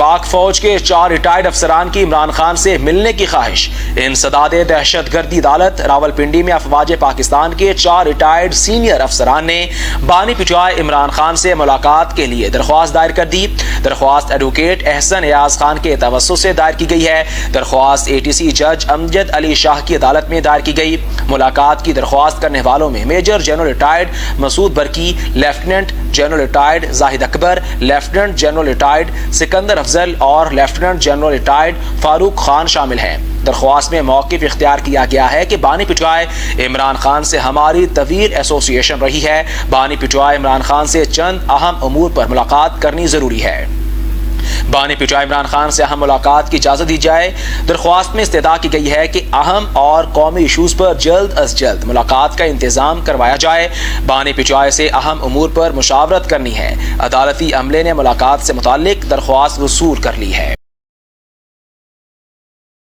پاک فوج کے 4 ریٹائرڈ افسران کی عمران خان سے ملنے کی خواہش۔ انسداد دہشت گردی عدالت راولپنڈی میں افواج پاکستان کے 4 ریٹائرڈ سینئر افسران نے بانی پٹوائے عمران خان سے ملاقات کے لیے درخواست دائر کر دی۔ درخواست ایڈوکیٹ احسن ایاز خان کے توسط سے دائر کی گئی ہے۔ درخواست ATC جج امجد علی شاہ کی عدالت میں دائر کی گئی۔ ملاقات کی درخواست کرنے والوں میں میجر جنرل ریٹائرڈ مسعود برکی، لیفٹیننٹ جنرل ریٹائرڈ زاہد اکبر، لیفٹیننٹ جنرل ریٹائرڈ سکندر افضل اور لیفٹیننٹ جنرل ریٹائرڈ فاروق خان شامل ہیں۔ درخواست میں موقف اختیار کیا گیا ہے کہ بانی پٹوائے عمران خان سے ہماری طویل ایسوسی ایشن رہی ہے۔ بانی پٹوائے عمران خان سے چند اہم امور پر ملاقات کرنی ضروری ہے۔ بانی پٹوائے عمران خان سے اہم ملاقات کی اجازت دی جائے۔ درخواست میں استدعا کی گئی ہے کہ اہم اور قومی ایشوز پر جلد از جلد ملاقات کا انتظام کروایا جائے۔ بانی پٹوائے سے اہم امور پر مشاورت کرنی ہے۔ عدالتی عملے نے ملاقات سے متعلق درخواست وصول کر لی ہے۔